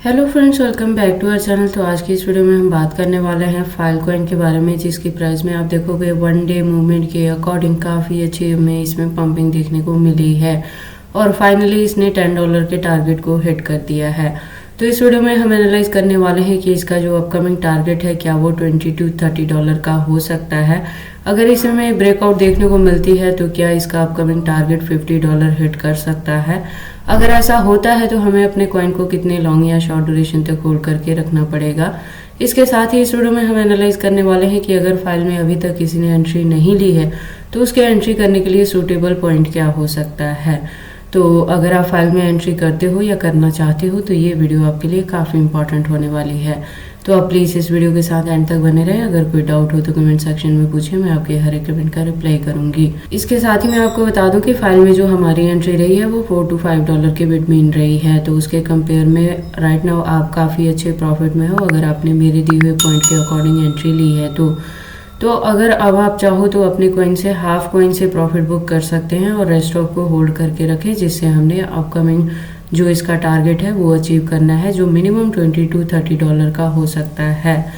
Hello friends, welcome back to our channel. तो आज की इस वीडियो में हम बात करने वाले हैं फाइल कॉइन के बारे में, जिसकी प्राइस में आप देखोगे वन डे मूवमेंट के अकॉर्डिंग काफ़ी अच्छी हमें इसमें पंपिंग देखने को मिली है और फाइनली इसने $10 के टारगेट को हिट कर दिया है। तो इस वीडियो में हम एनालाइज करने वाले हैं कि इसका जो अपकमिंग टारगेट है क्या वो $20 to $30 का हो सकता है। अगर इसमें ब्रेकआउट देखने को मिलती है तो क्या इसका अपकमिंग टारगेट $50 हिट कर सकता है। अगर ऐसा होता है तो हमें अपने कॉइन को कितने लॉन्ग या शॉर्ट ड्यूरेशन तक होल्ड करके रखना पड़ेगा। इसके साथ ही इस वीडियो में हम एनालाइज करने वाले हैं कि अगर फाइल में अभी तक किसी ने एंट्री नहीं ली है तो उसके एंट्री करने के लिए सूटेबल पॉइंट क्या हो सकता है। तो अगर आप फाइल में एंट्री करते हो या करना चाहते हो तो ये वीडियो आपके लिए काफ़ी इंपॉर्टेंट होने वाली है। तो आप प्लीज़ इस वीडियो के साथ एंड तक बने रहें। अगर कोई डाउट हो तो कमेंट सेक्शन में पूछिए, मैं आपके हर एक कमेंट का रिप्लाई करूंगी। इसके साथ ही मैं आपको बता दूं कि फाइल में जो हमारी एंट्री रही है वो $4 to $5 के बिटवीन रही है। तो उसके कंपेयर में राइट नाउ आप काफ़ी अच्छे प्रॉफिट में हो अगर आपने मेरे दिए हुए पॉइंट के अकॉर्डिंग एंट्री ली है तो अगर अब आप चाहो तो अपने कॉइन से हाफ कॉइन से प्रॉफिट बुक कर सकते हैं और रेस्ट ऑफ को होल्ड करके रखें, जिससे हमने अपकमिंग जो इसका टारगेट है वो अचीव करना है, जो मिनिमम $20 to $30 का हो सकता है।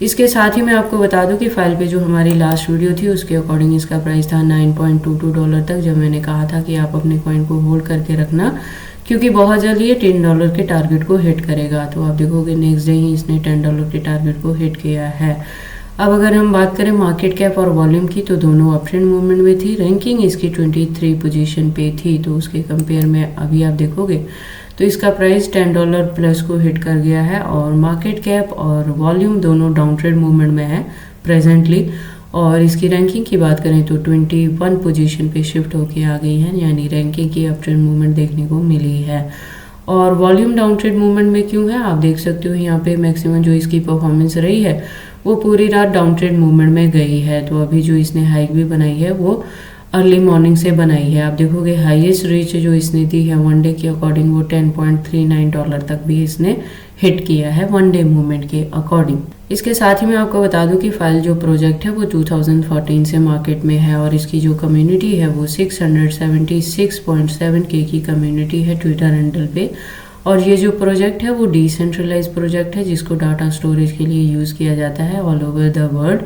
इसके साथ ही मैं आपको बता दूं कि फाइल पे जो हमारी लास्ट वीडियो थी उसके अकॉर्डिंग इसका प्राइस था $9.22 तक, जब मैंने कहा था कि आप अपने कॉइन को होल्ड करके रखना क्योंकि बहुत जल्दी ये $10 के टारगेट को हिट करेगा। तो आप देखोगे नेक्स्ट डे ही इसने $10 के टारगेट को हिट किया है। अब अगर हम बात करें मार्केट कैप और वॉल्यूम की तो दोनों अपट्रेंड मूवमेंट में थी। रैंकिंग इसकी 23 पोजीशन पे थी। तो उसके कंपेयर में अभी आप देखोगे तो इसका प्राइस $10 प्लस को हिट कर गया है और मार्केट कैप और वॉल्यूम दोनों डाउन ट्रेड मूवमेंट में है प्रेजेंटली। और इसकी रैंकिंग की बात करें तो 21 पोजीशन पे शिफ्ट होके आ गई है, यानी रैंकिंग की अपट्रेंड मूवमेंट देखने को मिली है। और वॉल्यूम डाउन ट्रेड मूवमेंट में क्यों है आप देख सकते हो, यहाँ पे मैक्सिमम जो इसकी परफॉर्मेंस रही है वो पूरी रात डाउन ट्रेड मूवमेंट में गई है। तो अभी जो इसने हाइक भी बनाई है वो अर्ली मॉर्निंग से बनाई है। आप देखोगे हाईएस्ट रीच जो इसने दी है वन डे के अकॉर्डिंग वो $10.39 तक भी इसने हिट किया है वन डे मूवमेंट के अकॉर्डिंग। इसके साथ ही मैं आपको बता दूं कि फाइल जो प्रोजेक्ट है वो 2014 से मार्केट में है और इसकी जो कम्युनिटी है वो 676.7K की कम्युनिटी है ट्विटर हैंडल पे। और ये जो प्रोजेक्ट है वो डिसेंट्रलाइज प्रोजेक्ट है जिसको डाटा स्टोरेज के लिए यूज़ किया जाता है ऑल ओवर द वर्ल्ड।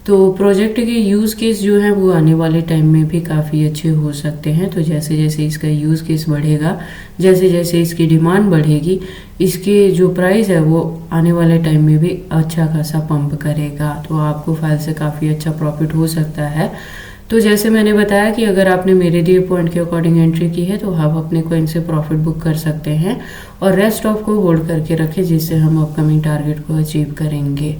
तो प्रोजेक्ट के यूज़ केस जो है वो आने वाले टाइम में भी काफ़ी अच्छे हो सकते हैं। तो जैसे जैसे इसका यूज़ केस बढ़ेगा, जैसे जैसे इसकी डिमांड बढ़ेगी, इसके जो प्राइस है वो आने वाले टाइम में भी अच्छा खासा पंप करेगा। तो आपको फाइल से काफ़ी अच्छा प्रॉफिट हो सकता है। तो जैसे मैंने बताया कि अगर आपने मेरे दिए पॉइंट के अकॉर्डिंग एंट्री की है तो आप अपने कॉइन से प्रॉफिट बुक कर सकते हैं और रेस्ट ऑफ को होल्ड करके रखें, जिससे हम अपकमिंग टारगेट को अचीव करेंगे।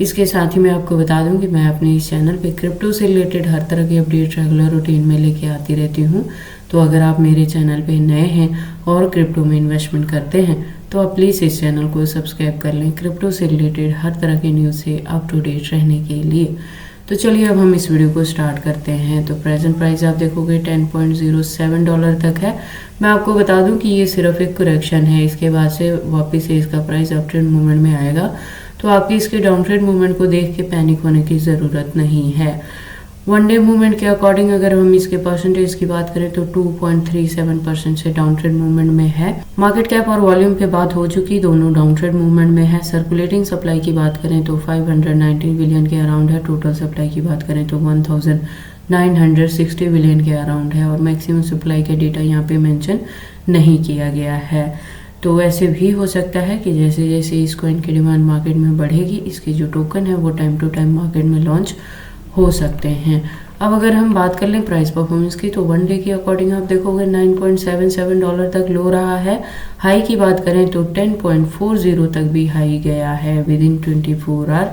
इसके साथ ही मैं आपको बता दूं कि मैं अपने इस चैनल पे क्रिप्टो से रिलेटेड हर तरह की अपडेट रेगुलर रूटीन में लेके आती रहती हूँ। तो अगर आप मेरे चैनल पे नए हैं और क्रिप्टो में इन्वेस्टमेंट करते हैं तो आप प्लीज़ इस चैनल को सब्सक्राइब कर लें क्रिप्टो से रिलेटेड हर तरह के न्यूज़ से अप टू डेट रहने के लिए। तो चलिए अब हम इस वीडियो को स्टार्ट करते हैं। तो प्रेजेंट प्राइस आप देखोगे $10.07 तक है। मैं आपको बता दूं कि ये सिर्फ एक करेक्शन है, इसके बाद से वापस से इसका प्राइस अप ट्रेंड मूवमेंट में आएगा। तो आपकी इसके डाउन ट्रेंड मूवमेंट को देख के पैनिक होने की ज़रूरत नहीं है। वन डे मूवमेंट के अकॉर्डिंग अगर हम इसके परसेंटेज की बात करें तो 2.37% से डाउन ट्रेंड मूवमेंट में है। मार्केट कैप और वॉल्यूम पे बात हो चुकी, दोनों डाउन ट्रेंड मूवमेंट में है। सर्कुलेटिंग सप्लाई की बात करें तो 519 बिलियन के अराउंड है। टोटल सप्लाई की बात करें तो 1960 बिलियन के अराउंड है और मैक्सिमम सप्लाई का डेटा यहाँ पे मेंशन नहीं किया गया है। तो ऐसे भी हो सकता है कि जैसे जैसे इस कॉइन की डिमांड मार्केट में बढ़ेगी, इसके जो टोकन है वो टाइम टू टाइम मार्केट में लॉन्च हो सकते हैं। अब अगर हम बात कर लें प्राइस परफॉर्मेंस की तो वन डे के अकॉर्डिंग आप देखोगे $9.77 तक लो रहा है। हाई की बात करें तो 10.40 तक भी हाई गया है within 24 hour.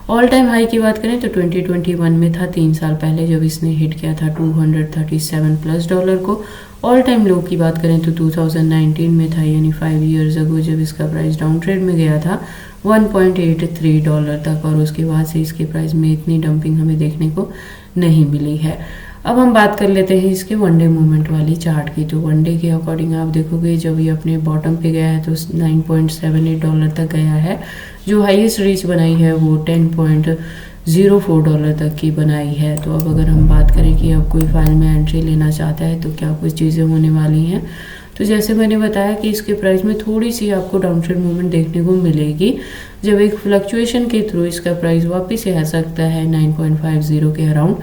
All time high की बात करें तो 2021 में था, 3 साल पहले जब इसने हिट किया था $237+ को। ऑल टाइम लो की बात करें तो 2019 में था, यानी 5 ईयर्स अगो, जब इसका प्राइस डाउन ट्रेड में गया था $1.83 तक। और उसके बाद से इसके प्राइस में इतनी डंपिंग हमें देखने को नहीं मिली है। अब हम बात कर लेते हैं इसके वन डे मूवमेंट वाली चार्ट की। तो वन डे के अकॉर्डिंग आप देखोगे जब ये अपने बॉटम पे गया है तो $9.78 तक गया है। जो हाईएस्ट रीच बनाई है वो $10.04 तक की बनाई है। तो अब अगर हम बात करें कि अब कोई फाइल में एंट्री लेना चाहता है तो क्या कुछ चीज़ें होने वाली हैं। तो तो जैसे मैंने बताया कि इसके प्राइस में थोड़ी सी आपको डाउन ट्रेंड मूवमेंट देखने को मिलेगी। जब एक फ्लक्चुएशन के थ्रू इसका प्राइस वापस आ सकता है 9.50 के अराउंड,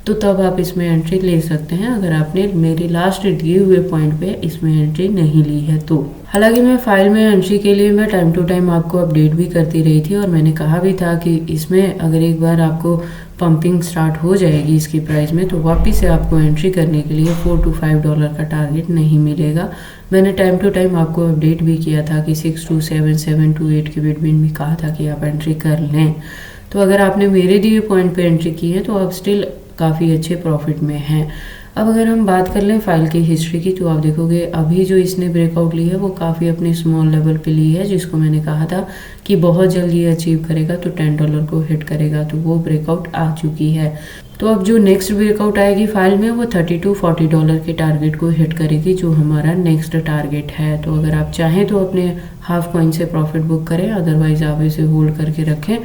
तो तब आप इसमें एंट्री ले सकते हैं, अगर आपने मेरी लास्ट दिए हुए पॉइंट पे इसमें एंट्री नहीं ली है तो। हालांकि मैं फाइल में एंट्री के लिए मैं टाइम टू टाइम आपको अपडेट भी करती रही थी, और मैंने कहा भी था कि इसमें अगर एक बार आपको पंपिंग स्टार्ट हो जाएगी इसकी प्राइस में, तो वापस से आपको एंट्री करने के लिए $4 to $5 का टारगेट नहीं मिलेगा। मैंने टाइम टू टाइम आपको अपडेट भी किया था कि 6 to 7, 7 to 8 के बिटवीन भी कहा था कि आप एंट्री कर लें। तो अगर आपने मेरे दिए पॉइंट पे एंट्री की है तो आप स्टिल काफ़ी अच्छे प्रॉफिट में हैं। अब अगर हम बात कर लें फाइल की हिस्ट्री की, तो आप देखोगे अभी जो इसने ब्रेकआउट ली है वो काफ़ी अपने स्मॉल लेवल पे ली है, जिसको मैंने कहा था कि बहुत जल्दी ये अचीव करेगा तो $10 को हिट करेगा, तो वो ब्रेकआउट आ चुकी है। तो अब जो नेक्स्ट ब्रेकआउट आएगी फाइल में वो $30 to $40 के टारगेट को हिट करेगी, जो हमारा नेक्स्ट टारगेट है। तो अगर आप चाहें तो अपने हाफ कॉइन से प्रॉफिट बुक करें, अदरवाइज आप इसे होल्ड करके रखें।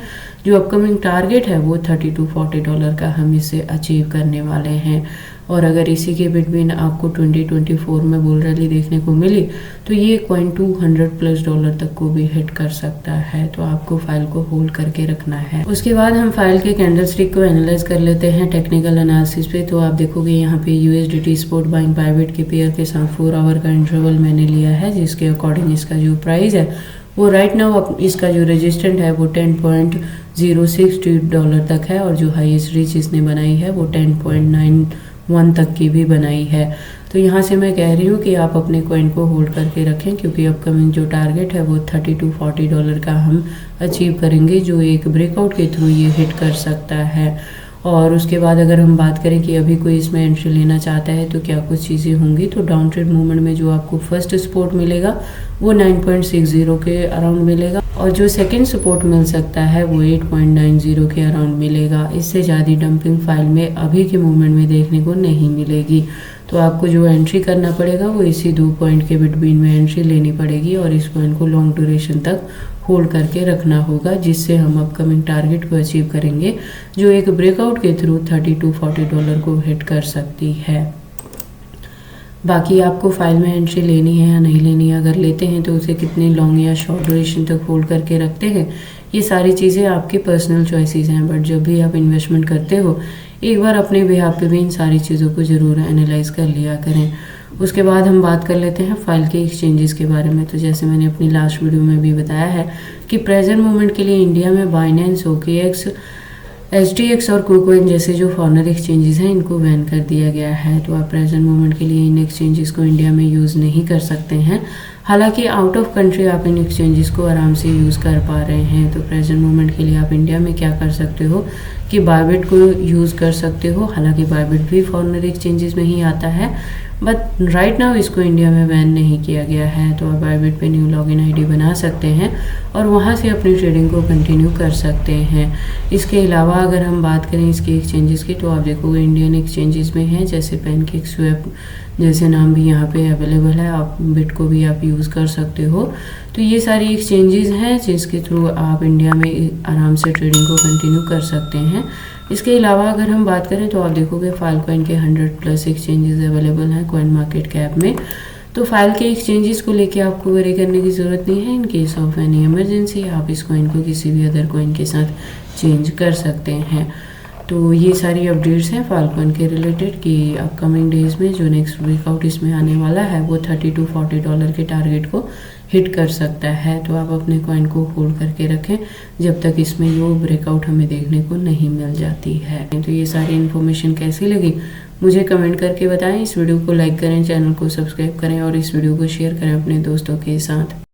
जो अपकमिंग टारगेट है वो $30 to $40 का हम इसे अचीव करने वाले हैं। और अगर इसी के बिटवीन आपको 2024 में बुल रैली देखने को मिली तो ये कॉइन $200+ तक को भी हिट कर सकता है, तो आपको फाइल को होल्ड करके रखना है। उसके बाद हम फाइल के कैंडलस्टिक को एनालाइज कर लेते हैं टेक्निकल एनालिसिस पे। तो आप देखोगे यहाँ पे USDT स्पॉट बाइंग बाइबिट के पेयर के साथ 4 आवर का इंटरवल मैंने लिया है, जिसके अकॉर्डिंग इसका जो प्राइस है वो राइट नाउ इसका जो रेजिस्टेंट है वो $10.062 तक है, और जो हाईएस्ट रीच इसने बनाई है वो 10.91 तक की भी बनाई है। तो यहाँ से मैं कह रही हूँ कि आप अपने कॉइन को होल्ड करके रखें, क्योंकि अपकमिंग जो टारगेट है वो $30 to $40 का हम अचीव करेंगे, जो एक ब्रेकआउट के थ्रू ये हिट कर सकता है। और उसके बाद अगर हम बात करें कि अभी कोई इसमें एंट्री लेना चाहता है तो क्या कुछ चीज़ें होंगी, तो डाउन ट्रेंड मूवमेंट में जो आपको फर्स्ट सपोर्ट मिलेगा वो 9.60 के अराउंड मिलेगा, और जो सेकंड सपोर्ट मिल सकता है वो 8.90 के अराउंड मिलेगा। इससे ज़्यादा डंपिंग फाइल में अभी के मूवमेंट में देखने को नहीं मिलेगी। तो आपको जो एंट्री करना पड़ेगा वो इसी 2 पॉइंट के बिटवीन में एंट्री लेनी पड़ेगी, और इस पॉइंट को लॉन्ग ड्यूरेशन तक होल्ड करके रखना होगा, जिससे हम अपकमिंग टारगेट को अचीव करेंगे, जो एक ब्रेकआउट के थ्रू $30 to $40 को हिट कर सकती है। बाकी आपको फाइल में एंट्री लेनी है या नहीं लेनी है, अगर लेते हैं तो उसे कितने लॉन्ग या शॉर्ट ड्यूरेशन तक होल्ड करके रखते हैं, ये सारी चीज़ें आपकी पर्सनल चॉइसेस हैं। बट जब भी आप इन्वेस्टमेंट करते हो एक बार अपने बिहाफ पे भी इन सारी चीज़ों को ज़रूर एनालाइज कर लिया करें। उसके बाद हम बात कर लेते हैं फाइल के एक्सचेंजेस के बारे में। तो जैसे मैंने अपनी लास्ट वीडियो में भी बताया है कि प्रेजेंट मोमेंट के लिए इंडिया में बाइनेंस, OKX, STX और KuCoin जैसे जो फॉरेनर एक्सचेंजेस हैं इनको बैन कर दिया गया है। तो आप प्रेजेंट मोमेंट के लिए इन एक्सचेंजेस को इंडिया में यूज़ नहीं कर सकते हैं। हालांकि आउट ऑफ कंट्री आप इन एक्सचेंजेस को आराम से यूज़ कर पा रहे हैं। तो प्रेजेंट मोमेंट के लिए आप इंडिया में क्या कर सकते हो कि बाइबिट को यूज़ कर सकते हो। हालांकि बाइबिट भी फॉरेनर एक्सचेंजेस में ही आता है, बट राइट नाउ इसको इंडिया में बैन नहीं किया गया है। तो आप बाइबिट पे न्यू लॉगिन आईडी बना सकते हैं और वहाँ से अपनी ट्रेडिंग को कंटिन्यू कर सकते हैं। इसके अलावा अगर हम बात करें इसके एक्सचेंजेस की, तो आप देखोगे इंडियन एक्सचेंजेस में हैं, जैसे पैनकेक्सस्वैप जैसे नाम भी यहाँ पे अवेलेबल है। आप बिट को भी आप यूज़ कर सकते हो। तो ये सारी एक्सचेंजेस हैं जिसके थ्रू आप इंडिया में आराम से ट्रेडिंग को कंटिन्यू कर सकते हैं। इसके अलावा अगर हम बात करें तो आप देखोगे फाइलकॉइन के 100+ एक्सचेंजेस अवेलेबल हैं कॉइन मार्केट कैप में। तो फाइल के एक्सचेंजेस को लेके आपको वरी करने की ज़रूरत नहीं है। In case of any emergency आप इस कॉइन को किसी भी अदर कॉइन के साथ चेंज कर सकते हैं। तो ये सारी अपडेट्स हैं फाइलकॉइन के रिलेटेड कि अपकमिंग डेज में जो नेक्स्ट ब्रेकआउट इसमें आने वाला है वो $30 to $40 के टारगेट को हिट कर सकता है। तो आप अपने कॉइन को होल्ड करके रखें जब तक इसमें वो ब्रेकआउट हमें देखने को नहीं मिल जाती है। तो ये सारी इन्फॉर्मेशन कैसी लगी मुझे कमेंट करके बताएं। इस वीडियो को लाइक करें, चैनल को सब्सक्राइब करें और इस वीडियो को शेयर करें अपने दोस्तों के साथ।